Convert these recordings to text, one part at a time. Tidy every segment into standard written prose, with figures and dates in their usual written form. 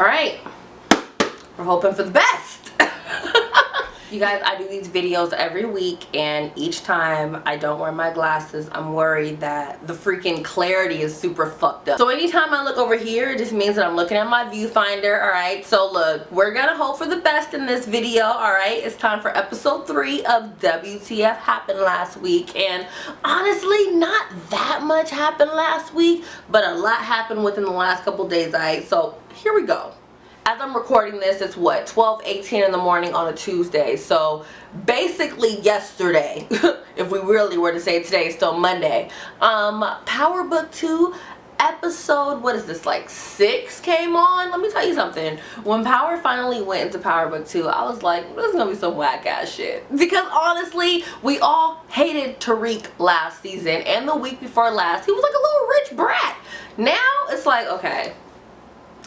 All right, we're hoping for the best. You guys, I do these videos every week, and each time I don't wear my glasses, I'm worried that the freaking clarity is super fucked up. So anytime I look over here, it just means that I'm looking at my viewfinder. All right, so look, we're gonna hope for the best in this video. All right, it's time for episode 3 of WTF happened last week, and honestly, not that much happened last week, but a lot happened within the last couple days. All right, so here we go. As I'm recording this, it's what, 12:18 in the morning on a Tuesday. So basically yesterday, if we really were to say today, it's still Monday, Power Book 2 episode, what is this, like 6 came on. Let me tell you something. When Power finally went into Power Book 2, I was like, this is gonna be some whack ass shit. Because honestly, we all hated Tariq last season, and the week before last, he was like a little rich brat. Now it's like, okay,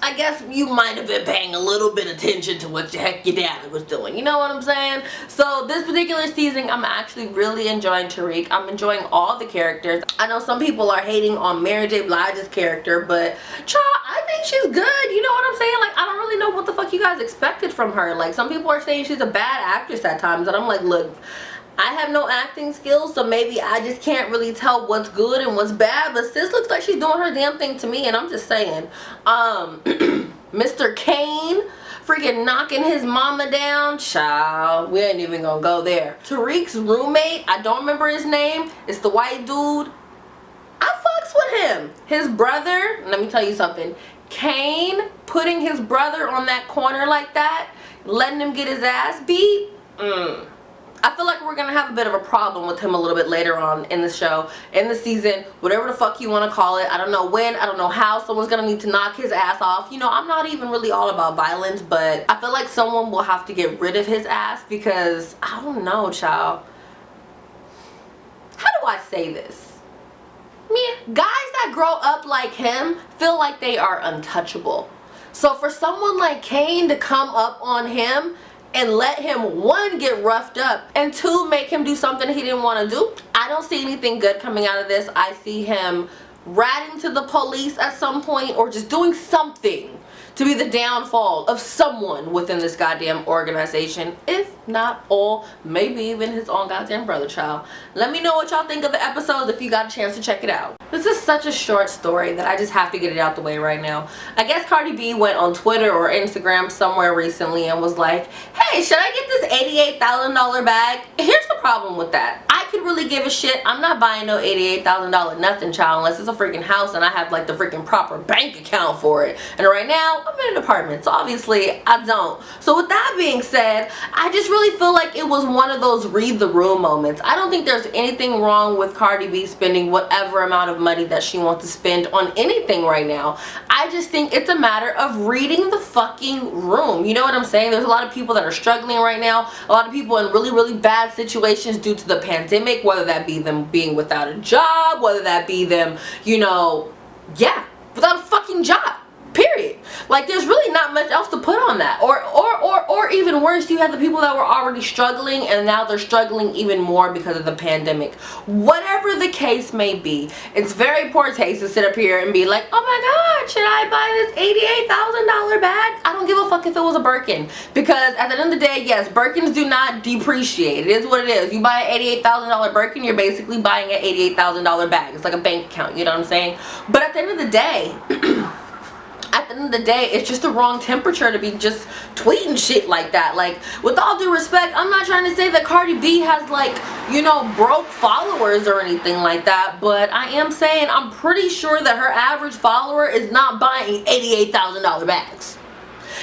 I guess you might have been paying a little bit of attention to what the heck your dad was doing. You know what I'm saying? So this particular season, I'm actually really enjoying Tariq. I'm enjoying all the characters. I know some people are hating on Mary J. Blige's character, but child, I think she's good. You know what I'm saying? Like, I don't really know what the fuck you guys expected from her. Like, some people are saying she's a bad actress at times, and I'm like, look, I have no acting skills, so maybe I just can't really tell what's good and what's bad, but sis looks like she's doing her damn thing to me, and I'm just saying, Mr. Kane freaking knocking his mama down, child, we ain't even gonna go there. Tariq's roommate, I don't remember his name, it's the white dude, I fucks with him. His brother, let me tell you something, Kane putting his brother on that corner like that, letting him get his ass beat, I feel like we're gonna have a bit of a problem with him a little bit later on in the show, in the season, whatever the fuck you want to call it. I don't know when, I don't know how someone's gonna need to knock his ass off. You know, I'm not even really all about violence, but I feel like someone will have to get rid of his ass because, I don't know, child. How do I say this? Man, guys that grow up like him feel like they are untouchable. So for someone like Kane to come up on him and let him, 1, get roughed up, and 2, make him do something he didn't want to do, I don't see anything good coming out of this. I see him ratting to the police at some point, or just doing something to be the downfall of someone within this goddamn organization, if not all, maybe even his own goddamn brother, child. Let me know what y'all think of the episodes if you got a chance to check it out. This is such a short story that I just have to get it out the way right now. I guess Cardi B went on Twitter or Instagram somewhere recently and was like, hey, should I get this $88,000 bag? Here's the problem with that. I could really give a shit. I'm not buying no $88,000 nothing, child, unless it's a freaking house and I have like the freaking proper bank account for it. And right now, I'm in an apartment, so obviously I don't. So with that being said, I just really feel like it was one of those read the room moments. I don't think there's anything wrong with Cardi B spending whatever amount of money that she wants to spend on anything right now. I just think it's a matter of reading the fucking room. You know what I'm saying? There's a lot of people that are struggling right now. A lot of people in really, really bad situations due to the pandemic, whether that be them being without a job, whether that be them, you know, yeah, without a fucking job. Period. Like, there's really not much else to put on that. Or even worse, you have the people that were already struggling and now they're struggling even more because of the pandemic. Whatever the case may be, it's very poor taste to sit up here and be like, oh my god, should I buy this $88,000 bag? I don't give a fuck if it was a Birkin. Because at the end of the day, yes, Birkins do not depreciate. It is what it is. You buy an $88,000 Birkin, you're basically buying an $88,000 bag. It's like a bank account, you know what I'm saying? But at the end of the day, it's just the wrong temperature to be just tweeting shit like that. Like, with all due respect, I'm not trying to say that Cardi B has, like, you know, broke followers or anything like that, but I am saying I'm pretty sure that her average follower is not buying $88,000 bags.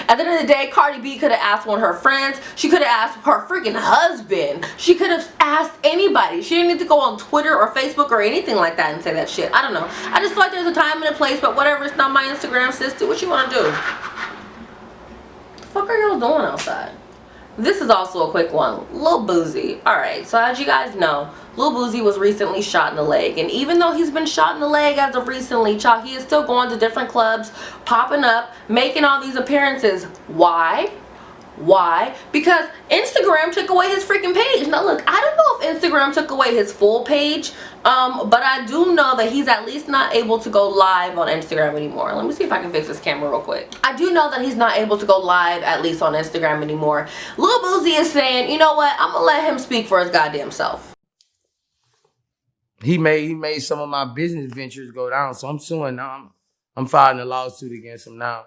At the end of the day, Cardi B could have asked one of her friends. She could have asked her freaking husband. She could have asked anybody. She didn't need to go on Twitter or Facebook or anything like that and say that shit. I don't know. I just feel like there's a time and a place, but whatever. It's not my Instagram, sis. Do what you want to do. The fuck are y'all doing outside? This is also a quick one. Lil Boosie. Alright, so as you guys know, Lil Boosie was recently shot in the leg. And even though he's been shot in the leg as of recently, child, he is still going to different clubs, popping up, making all these appearances. Why? Why? Because Instagram took away his freaking page. Now look, I don't know if Instagram took away his full page, but I do know that he's at least not able to go live on Instagram anymore. Let me see if I can fix this camera real quick. I do know that he's not able to go live, at least on Instagram anymore. Lil Boosie is saying, you know what, I'm gonna let him speak for his goddamn self. He made some of my business ventures go down, so I'm suing now. I'm filing a lawsuit against him now.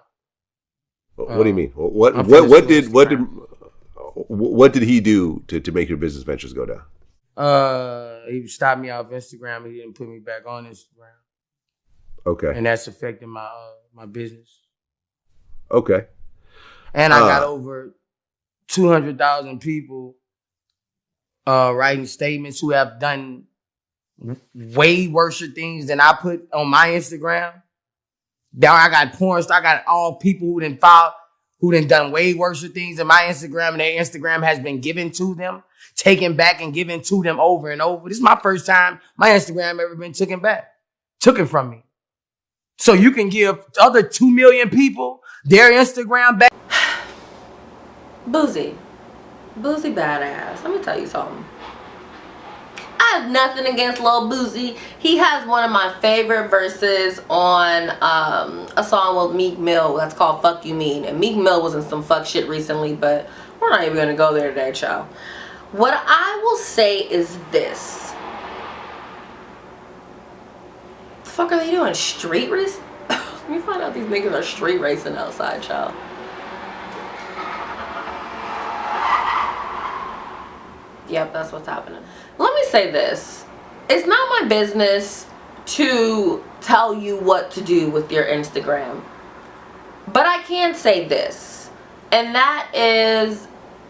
What do you mean? What did he do to make your business ventures go down? He stopped me off Instagram. He didn't put me back on Instagram. Okay. And that's affecting my my business. Okay. And I got over 200,000 people writing statements who have done way worse things than I put on my Instagram. Now I got porn stars, I got all people who done way worse things in my Instagram, and their Instagram has been given to them, taken back and given to them over and over. This is my first time my Instagram ever been taken from me. So you can give other 2 million people their Instagram back. Boosie badass. Let me tell you something. I have nothing against Lil Boosie. He has one of my favorite verses on a song with Meek Mill that's called Fuck You Mean. And Meek Mill was in some fuck shit recently, but we're not even gonna go there today, child. What I will say is this. The fuck are they doing? Street race? Let me find out these niggas are street racing outside, child. Yep, that's what's happening. Let me say this. It's not my business to tell you what to do with your Instagram. But I can say this. And that is,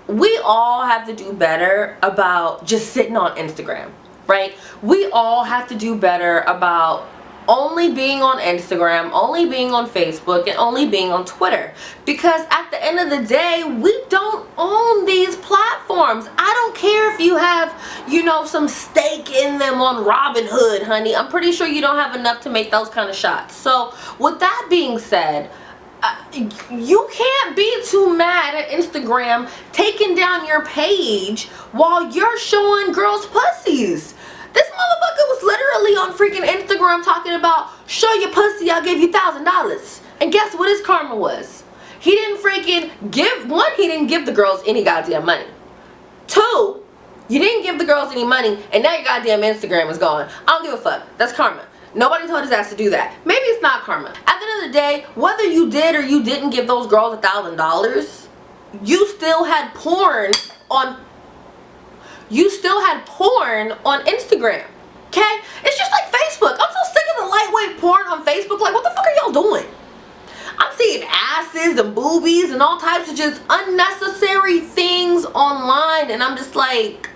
we all have to do better about just sitting on Instagram, right? We all have to do better about only being on Instagram, only being on Facebook, and only being on Twitter. Because at the end of the day, we don't own these platforms. I don't care if you have, you know, some stake in them on Robinhood, honey. I'm pretty sure you don't have enough to make those kind of shots. So with that being said, you can't be too mad at Instagram taking down your page while you're showing girls' pussies. This motherfucker was literally on freaking Instagram talking about, show your pussy, I'll give you $1,000. And guess what his karma was? He didn't freaking give, one, he didn't give the girls any goddamn money. Two, you didn't give the girls any money, and now your goddamn Instagram is gone. I don't give a fuck. That's karma. Nobody told his ass to do that. Maybe it's not karma. At the end of the day, whether you did or you didn't give those girls $1,000, you still had porn on Instagram, okay? It's just like Facebook. I'm so sick of the lightweight porn on Facebook. Like, what the fuck are y'all doing? I'm seeing asses and boobies and all types of just unnecessary things online, and I'm just like,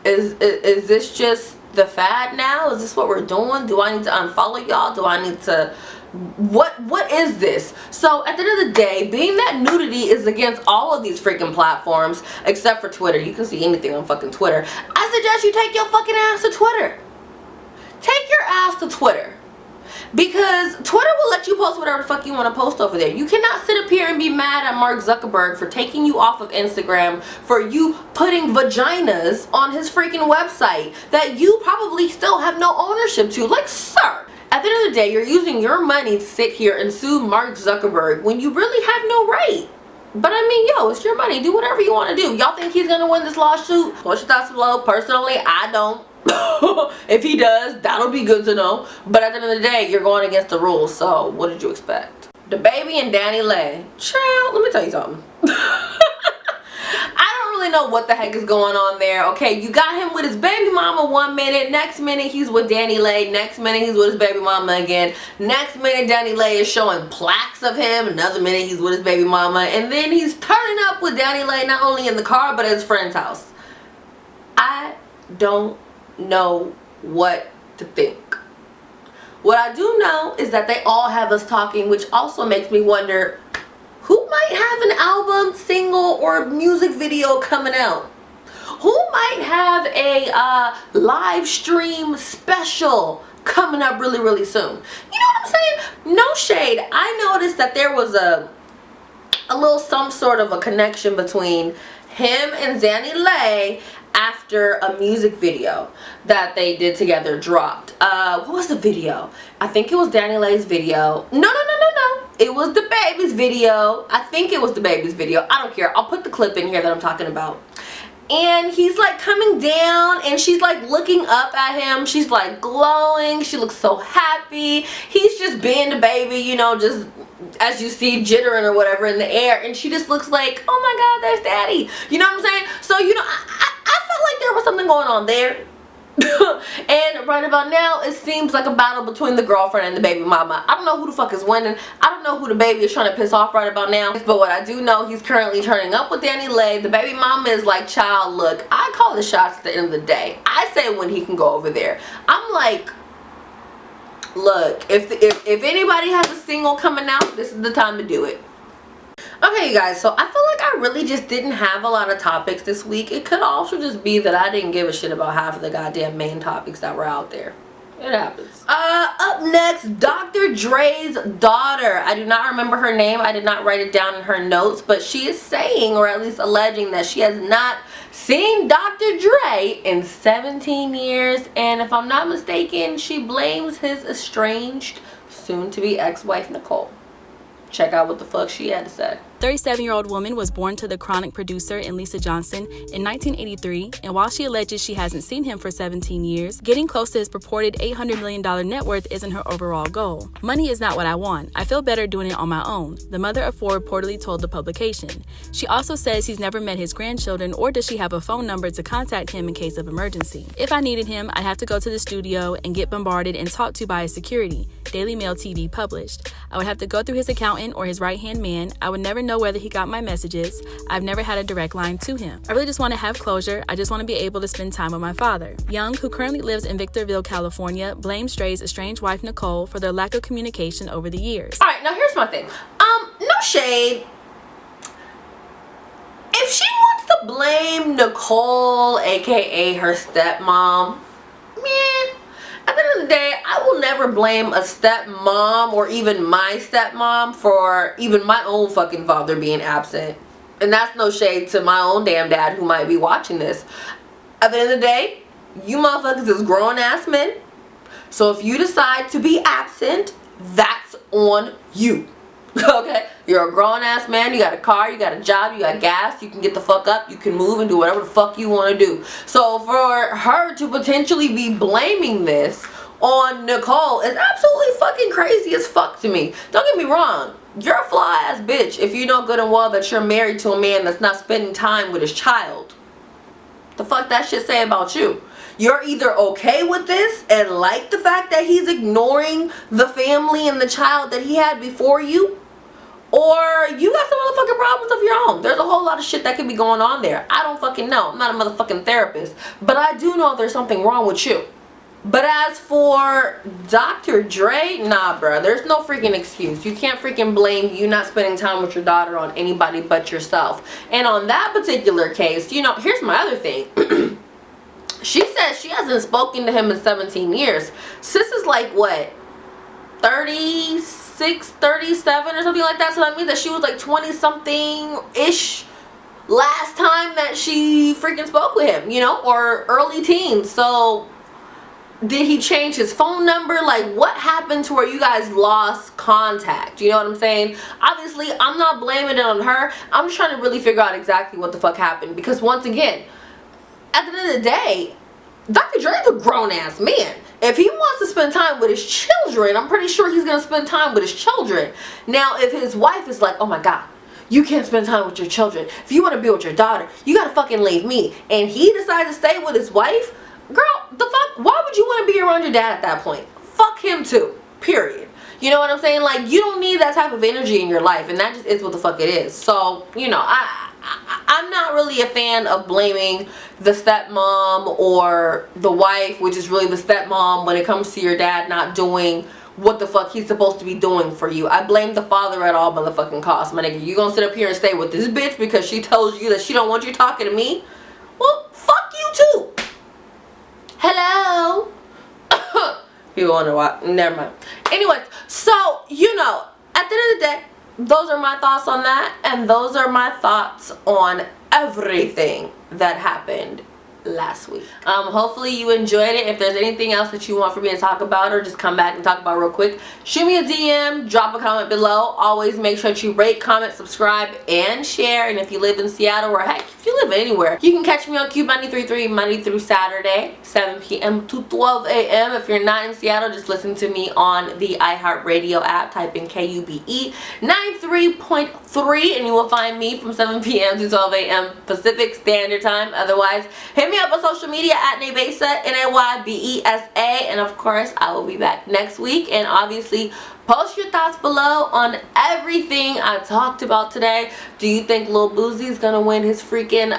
is this just the fad now? Is this what we're doing? Do I need to unfollow y'all? Do I need to... What is this? So at the end of the day, being that nudity is against all of these freaking platforms except for Twitter. You can see anything on fucking Twitter. I suggest you take your fucking ass to Twitter. Take your ass to Twitter. Because Twitter will let you post whatever the fuck you want to post over there. You cannot sit up here and be mad at Mark Zuckerberg for taking you off of Instagram, for you putting vaginas on his freaking website that you probably still have no ownership to. Like, sir. At the end of the day, you're using your money to sit here and sue Mark Zuckerberg when you really have no right. But I mean, yo, it's your money. Do whatever you want to do. Y'all think he's going to win this lawsuit? What's your thoughts below? Personally, I don't. If he does, that'll be good to know. But at the end of the day, you're going against the rules. So what did you expect? DaBaby and Danny Lay. Child, let me tell you something. I don't really know what the heck is going on there. Okay, you got him with his baby mama 1 minute, next minute he's with Danny Lay, next minute he's with his baby mama again, next minute Danny Lay is showing plaques of him, another minute he's with his baby mama, and then he's turning up with Danny Lay not only in the car but at his friend's house. I don't know what to think. What I do know is that they all have us talking, which also makes me wonder, who might have an album, single, or music video coming out? Who might have a live stream special coming up really, really soon? You know what I'm saying? No shade. I noticed that there was a a little some sort of a connection between him and Zanny Lay after a music video that they did together dropped. What was the video? I think it was Danny Lay's video. No. It was DaBaby's video. I think it was DaBaby's video. I don't care. I'll put the clip in here that I'm talking about. And he's like coming down and she's like looking up at him. She's like glowing. She looks so happy. He's just being DaBaby, you know, just as you see jittering or whatever in the air. And she just looks like, oh my God, there's daddy. You know what I'm saying? So, you know, I felt like there was something going on there. And right about now it seems like a battle between the girlfriend and the baby mama. I don't know who the fuck is winning. I don't know who the baby is trying to piss off right about now, but what I do know, he's currently turning up with Danny Lay. The baby mama is like, child, look, I call the shots at the end of the day. I say when he can go over there. I'm like, look, if anybody has a single coming out, this is the time to do it. Okay, you guys, so I feel like I really just didn't have a lot of topics this week. It could also just be that I didn't give a shit about half of the goddamn main topics that were out there. It happens. Up next, Dr. Dre's daughter. I do not remember her name. I did not write it down in her notes, but she is saying, or at least alleging, that she has not seen Dr. Dre in 17 years. And if I'm not mistaken, she blames his estranged, soon-to-be ex-wife, Nicole. Check out what the fuck she had to say. 37-year-old woman was born to the Chronic producer and Lisa Johnson in 1983, and while she alleges she hasn't seen him for 17 years, getting close to his purported $800 million net worth isn't her overall goal. Money is not what I want. I feel better doing it on my own, the mother of four reportedly told the publication. She also says he's never met his grandchildren, or does she have a phone number to contact him in case of emergency. If I needed him, I'd have to go to the studio and get bombarded and talked to by his security, Daily Mail TV published. I would have to go through his accountant or his right-hand man. I would never know whether he got my messages. I've never had a direct line to him. I really just want to have closure. I just want to be able to spend time with my father. Young, who currently lives in Victorville, California, blames Dre's estranged wife Nicole for their lack of communication over the years. Alright, now here's my thing. No shade. If she wants to blame Nicole, aka her stepmom, man, at the end of the day, I will never blame a stepmom or even my stepmom for even my own fucking father being absent. And that's no shade to my own damn dad who might be watching this. At the end of the day, you motherfuckers is grown ass men. So if you decide to be absent, that's on you. Okay? You're a grown ass man, you got a car, you got a job, you got gas, you can get the fuck up, you can move and do whatever the fuck you want to do. So for her to potentially be blaming this on Nicole is absolutely fucking crazy as fuck to me. Don't get me wrong, you're a fly ass bitch if you know good and well that you're married to a man that's not spending time with his child. The fuck that shit say about you? You're either okay with this and like the fact that he's ignoring the family and the child that he had before you, or you got some motherfucking problems of your own. There's a whole lot of shit that could be going on there. I don't fucking know. I'm not a motherfucking therapist, but I do know there's something wrong with you. But as for Dr. Dre, nah, bruh, there's no freaking excuse. You can't freaking blame you not spending time with your daughter on anybody but yourself. And on that particular case, you know, here's my other thing. She says she hasn't spoken to him in 17 years. Sis is like, what, 36, 37 or something like that? So that means that she was like 20-something-ish last time that she freaking spoke with him, you know, or early teens. So did he change his phone number? Like, what happened to where you guys lost contact? You know what I'm saying? Obviously, I'm not blaming it on her. I'm just trying to really figure out exactly what the fuck happened. Because once again, at the end of the day, Dr. Dre's a grown-ass man. If he wants to spend time with his children, I'm pretty sure he's going to spend time with his children. Now, if his wife is like, oh my God, you can't spend time with your children. If you want to be with your daughter, you got to fucking leave me. And he decides to stay with his wife, girl, the fuck, why would you want to be around your dad at that point? Fuck him too, period. You know what I'm saying? Like, you don't need that type of energy in your life, and that just is what the fuck it is. So, you know, I'm not really a fan of blaming the stepmom or the wife, which is really the stepmom, when it comes to your dad not doing what the fuck he's supposed to be doing for you. I blame the father at all motherfucking costs. My nigga, you gonna sit up here and stay with this bitch because she tells you that she don't want you talking to me? Well, fuck you too. Hello? You wonder why? Never mind. Anyways, so, you know, at the end of the day, those are my thoughts on that, and those are my thoughts on everything that happened last week. Hopefully you enjoyed it. If there's anything else that you want for me to talk about or just come back and talk about real quick, shoot me a DM, drop a comment below. Always make sure that you rate, comment, subscribe, and share. And if you live in Seattle, or heck, if you live anywhere, you can catch me on Cube 93.3 Monday through Saturday, 7 p.m. to 12 a.m. If you're not in Seattle, just listen to me on the iHeartRadio app. Type in KUBE 93.3 and you will find me from 7 p.m. to 12 a.m. Pacific Standard Time. Otherwise, hit me up on social media at Naybesa, Naybesa, and of course I will be back next week. And obviously post your thoughts below on everything I talked about today. Do you think Lil Boosie is gonna win his freaking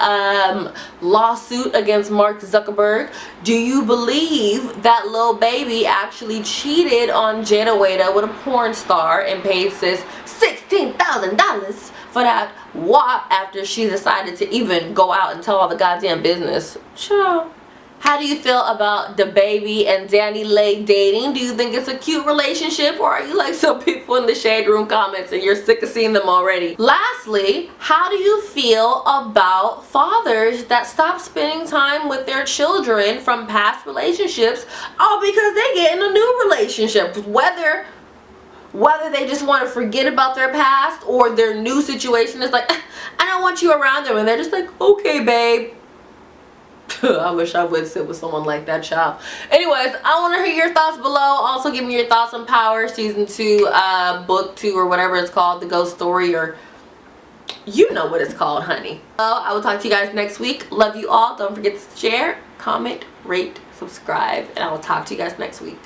lawsuit against Mark Zuckerberg? Do you believe that Lil Baby actually cheated on Jada Wada with a porn star and paid sis $16,000 for that WAP after she decided to even go out and tell all the goddamn business? Sure. How do you feel about DaBaby and Danny Lay dating? Do you think it's a cute relationship, or are you like some people in the Shade Room comments and you're sick of seeing them already? Lastly, how do you feel about fathers that stop spending time with their children from past relationships all because they get in a new relationship? Whether they just want to forget about their past or their new situation is like, I don't want you around them, and they're just like, okay babe. I wish I would sit with someone like that, child. Anyways, I want to hear your thoughts below. Also give me your thoughts on Power Season 2, Book 2, or whatever it's called, The Ghost Story, or you know what it's called, honey. Well, I will talk to you guys next week. Love you all. Don't forget to share, comment, rate, subscribe, and I will talk to you guys next week.